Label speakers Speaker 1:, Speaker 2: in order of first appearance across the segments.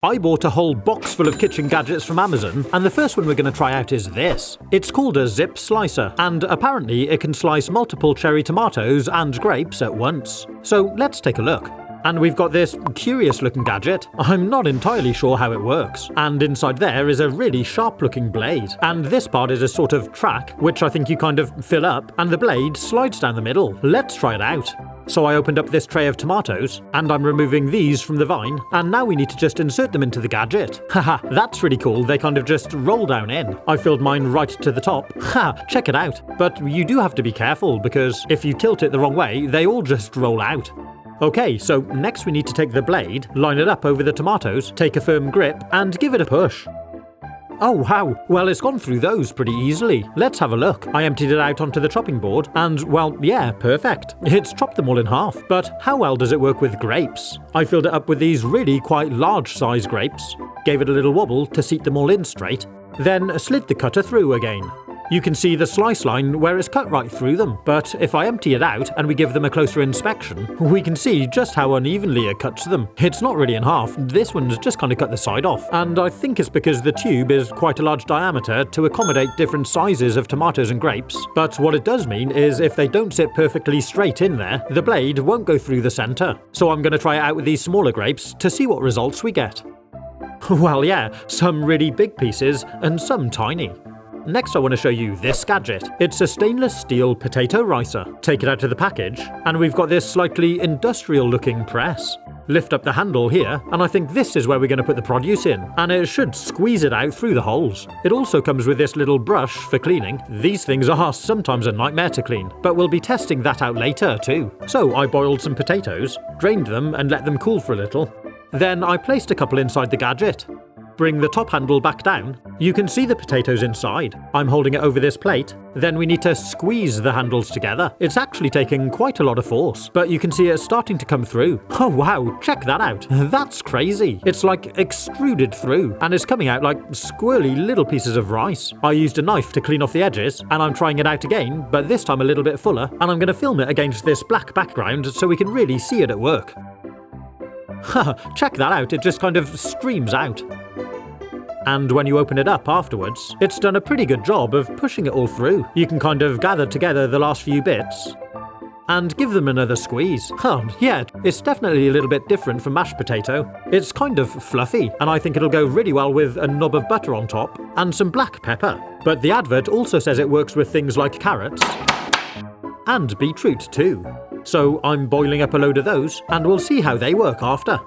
Speaker 1: I bought a whole box full of kitchen gadgets from Amazon, and the first one we're going to try out is this. It's called a zip slicer, and apparently it can slice multiple cherry tomatoes and grapes at once. So let's take a look. And we've got this curious looking gadget. I'm not entirely sure how it works. And inside there is a really sharp looking blade. And this part is a sort of track, which I think you kind of fill up, and the blade slides down the middle. Let's try it out. So I opened up this tray of tomatoes, and I'm removing these from the vine, and now we need to just insert them into the gadget. Haha, that's really cool, they kind of just roll down in. I filled mine right to the top. Ha, check it out. But you do have to be careful, because if you tilt it the wrong way, they all just roll out. Okay, so next we need to take the blade, line it up over the tomatoes, take a firm grip, and give it a push. Oh wow, well it's gone through those pretty easily. Let's have a look. I emptied it out onto the chopping board, and well, yeah, perfect. It's chopped them all in half. But how well does it work with grapes? I filled it up with these really quite large size grapes, gave it a little wobble to seat them all in straight, then slid the cutter through again. You can see the slice line where it's cut right through them, but if I empty it out and we give them a closer inspection, we can see just how unevenly it cuts them. It's not really in half, this one's just kind of cut the side off, and I think it's because the tube is quite a large diameter to accommodate different sizes of tomatoes and grapes. But what it does mean is if they don't sit perfectly straight in there, the blade won't go through the centre. So I'm going to try it out with these smaller grapes to see what results we get. Well yeah, some really big pieces and some tiny. Next I want to show you this gadget. It's a stainless steel potato ricer. Take it out of the package, and we've got this slightly industrial looking press. Lift up the handle here, and I think this is where we're going to put the produce in, and it should squeeze it out through the holes. It also comes with this little brush for cleaning. These things are sometimes a nightmare to clean, but we'll be testing that out later too. So I boiled some potatoes, drained them and let them cool for a little. Then I placed a couple inside the gadget. Bring the top handle back down. You can see the potatoes inside. I'm holding it over this plate. Then we need to squeeze the handles together. It's actually taking quite a lot of force, but you can see it's starting to come through. Oh wow, check that out. That's crazy. It's like extruded through, and it's coming out like squirrely little pieces of rice. I used a knife to clean off the edges, and I'm trying it out again, but this time a little bit fuller, and I'm going to film it against this black background so we can really see it at work. Haha, check that out, it just kind of streams out. And when you open it up afterwards, it's done a pretty good job of pushing it all through. You can kind of gather together the last few bits and give them another squeeze. Yeah, it's definitely a little bit different from mashed potato. It's kind of fluffy, and I think it'll go really well with a knob of butter on top and some black pepper. But the advert also says it works with things like carrots and beetroot too. So I'm boiling up a load of those, and we'll see how they work after.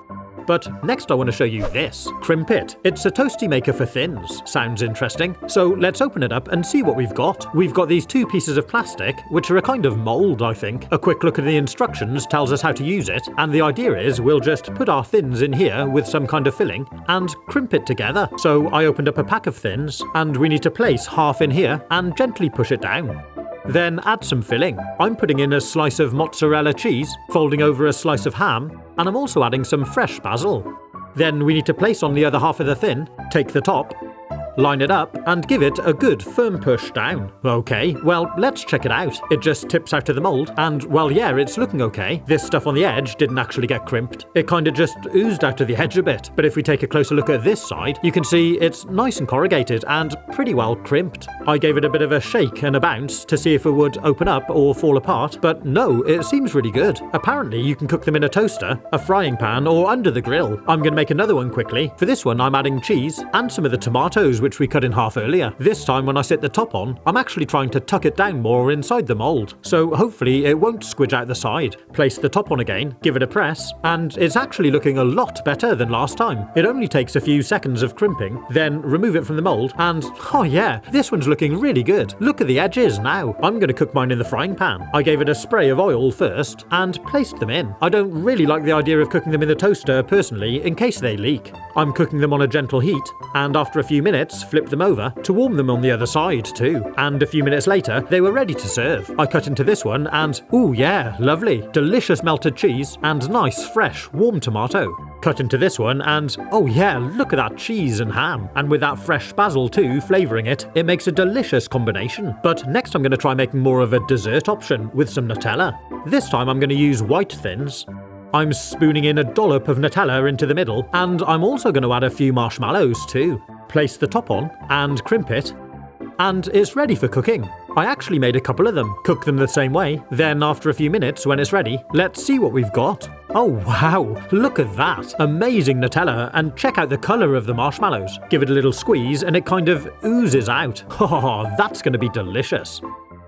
Speaker 1: But next I want to show you this, Crimpit. It's a toasty maker for thins. Sounds interesting. So let's open it up and see what we've got. We've got these two pieces of plastic, which are a kind of mould, I think. A quick look at the instructions tells us how to use it, and the idea is we'll just put our thins in here with some kind of filling and crimp it together. So I opened up a pack of thins, and we need to place half in here and gently push it down. Then add some filling. I'm putting in a slice of mozzarella cheese, folding over a slice of ham, and I'm also adding some fresh basil. Then we need to place on the other half of the thin, take the top, line it up, and give it a good firm push down. Okay, well, let's check it out. It just tips out of the mould, and well, yeah, it's looking okay. This stuff on the edge didn't actually get crimped. It kind of just oozed out of the edge a bit. But if we take a closer look at this side, you can see it's nice and corrugated and pretty well crimped. I gave it a bit of a shake and a bounce to see if it would open up or fall apart, but no, it seems really good. Apparently, you can cook them in a toaster, a frying pan, or under the grill. I'm going to make another one quickly. For this one, I'm adding cheese and some of the tomatoes which we cut in half earlier. This time when I sit the top on, I'm actually trying to tuck it down more inside the mould, so hopefully it won't squidge out the side. Place the top on again, give it a press, and it's actually looking a lot better than last time. It only takes a few seconds of crimping, then remove it from the mould, and oh yeah, this one's looking really good. Look at the edges now. I'm going to cook mine in the frying pan. I gave it a spray of oil first and placed them in. I don't really like the idea of cooking them in the toaster personally in case they leak. I'm cooking them on a gentle heat, and after a few minutes flip them over to warm them on the other side too. And a few minutes later, they were ready to serve. I cut into this one and, ooh yeah, lovely. Delicious melted cheese and nice, fresh, warm tomato. Cut into this one and, oh yeah, look at that cheese and ham. And with that fresh basil too, flavouring it, it makes a delicious combination. But next I'm going to try making more of a dessert option with some Nutella. This time I'm going to use white thins. I'm spooning in a dollop of Nutella into the middle, and I'm also going to add a few marshmallows too. Place the top on, and crimp it, and it's ready for cooking. I actually made a couple of them, cook them the same way, then after a few minutes when it's ready, let's see what we've got. Oh wow, look at that! Amazing Nutella, and check out the colour of the marshmallows. Give it a little squeeze and it kind of oozes out. Oh, that's going to be delicious.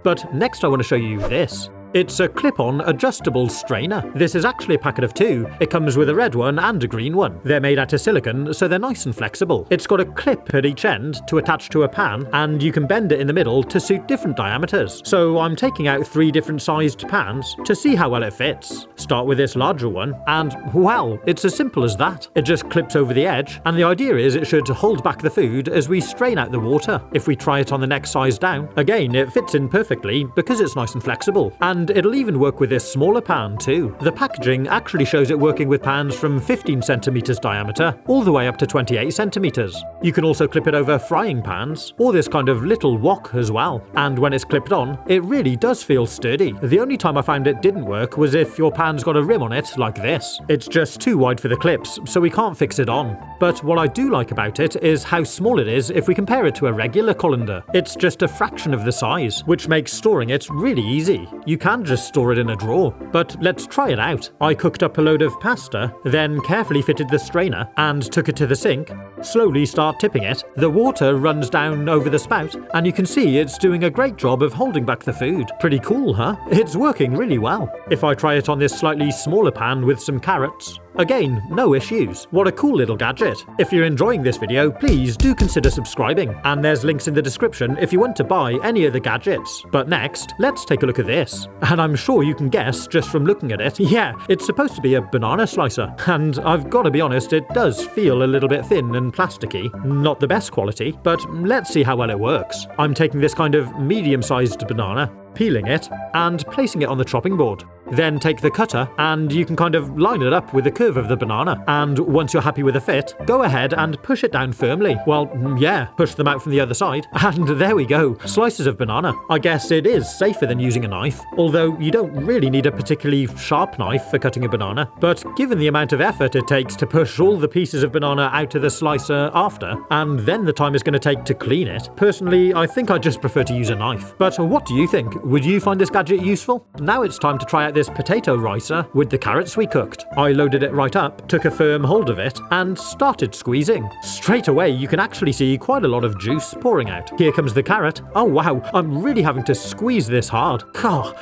Speaker 1: But next I want to show you this. It's a Clipon adjustable strainer. This is actually a packet of 2. It comes with a red one and a green one. They're made out of silicone, so they're nice and flexible. It's got a clip at each end to attach to a pan, and you can bend it in the middle to suit different diameters. So I'm taking out 3 different sized pans to see how well it fits. Start with this larger one, and wow, it's as simple as that. It just clips over the edge, and the idea is it should hold back the food as we strain out the water. If we try it on the next size down, again, it fits in perfectly because it's nice and flexible. And it'll even work with this smaller pan too. The packaging actually shows it working with pans from 15 centimeters diameter all the way up to 28 centimeters. You can also clip it over frying pans or this kind of little wok as well. And when it's clipped on, it really does feel sturdy. The only time I found it didn't work was if your pan's got a rim on it like this. It's just too wide for the clips, so we can't fix it on. But what I do like about it is how small it is if we compare it to a regular colander. It's just a fraction of the size, which makes storing it really easy. You can just store it in a drawer. But let's try it out. I cooked up a load of pasta, then carefully fitted the strainer and took it to the sink. Slowly start tipping it. The water runs down over the spout, and you can see it's doing a great job of holding back the food. Pretty cool, huh? It's working really well. If I try it on this slightly smaller pan with some carrots, again, no issues. What a cool little gadget. If you're enjoying this video, please do consider subscribing, and there's links in the description if you want to buy any of the gadgets. But next, let's take a look at this. And I'm sure you can guess just from looking at it, yeah, it's supposed to be a banana slicer. And I've got to be honest, it does feel a little bit thin and plasticky. Not the best quality, but let's see how well it works. I'm taking this kind of medium-sized banana, peeling it, and placing it on the chopping board. Then take the cutter, and you can kind of line it up with the curve of the banana. And once you're happy with the fit, go ahead and push it down firmly. Well, yeah, push them out from the other side. And there we go, slices of banana. I guess it is safer than using a knife, although you don't really need a particularly sharp knife for cutting a banana. But given the amount of effort it takes to push all the pieces of banana out of the slicer after, and then the time it's going to take to clean it, personally, I think I just prefer to use a knife. But what do you think? Would you find this gadget useful? Now it's time to try out this potato ricer with the carrots we cooked. I loaded it right up, took a firm hold of it, and started squeezing. Straight away, you can actually see quite a lot of juice pouring out. Here comes the carrot. Oh wow, I'm really having to squeeze this hard.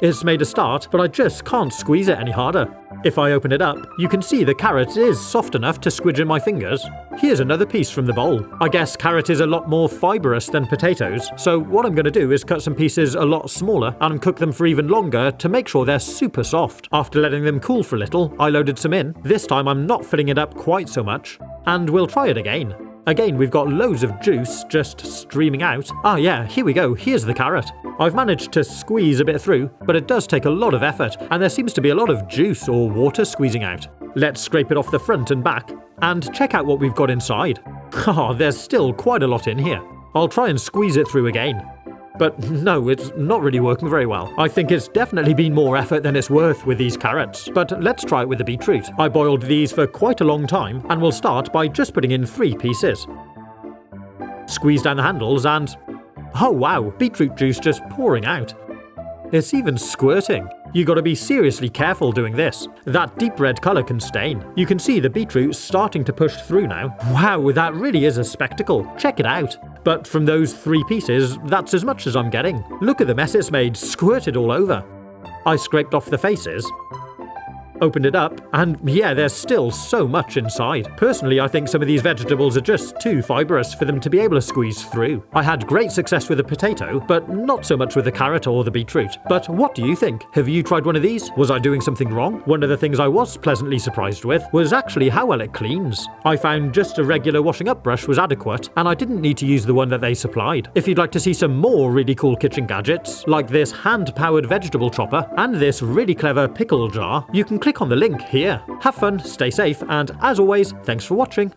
Speaker 1: It's made a start, but I just can't squeeze it any harder. If I open it up, you can see the carrot is soft enough to squidge in my fingers. Here's another piece from the bowl. I guess carrot is a lot more fibrous than potatoes, so what I'm going to do is cut some pieces a lot smaller and cook them for even longer to make sure they're super soft. After letting them cool for a little, I loaded some in. This time I'm not filling it up quite so much, and we'll try it again. Again, we've got loads of juice just streaming out. Ah yeah, here we go, here's the carrot. I've managed to squeeze a bit through, but it does take a lot of effort, and there seems to be a lot of juice or water squeezing out. Let's scrape it off the front and back, and check out what we've got inside. There's still quite a lot in here. I'll try and squeeze it through again. But no, it's not really working very well. I think it's definitely been more effort than it's worth with these carrots. But let's try it with the beetroot. I boiled these for quite a long time, and we'll start by just putting in 3 pieces. Squeeze down the handles and... oh wow, beetroot juice just pouring out. It's even squirting. You gotta be seriously careful doing this. That deep red colour can stain. You can see the beetroot starting to push through now. Wow, that really is a spectacle. Check it out. But from those 3 pieces, that's as much as I'm getting. Look at the mess it's made, squirted all over. I scraped off the faces, opened it up, and yeah, there's still so much inside. Personally, I think some of these vegetables are just too fibrous for them to be able to squeeze through. I had great success with the potato, but not so much with the carrot or the beetroot. But what do you think? Have you tried one of these? Was I doing something wrong? One of the things I was pleasantly surprised with was actually how well it cleans. I found just a regular washing up brush was adequate, and I didn't need to use the one that they supplied. If you'd like to see some more really cool kitchen gadgets, like this hand-powered vegetable chopper and this really clever pickle jar, you can click on the link here. Have fun, stay safe, and as always, thanks for watching.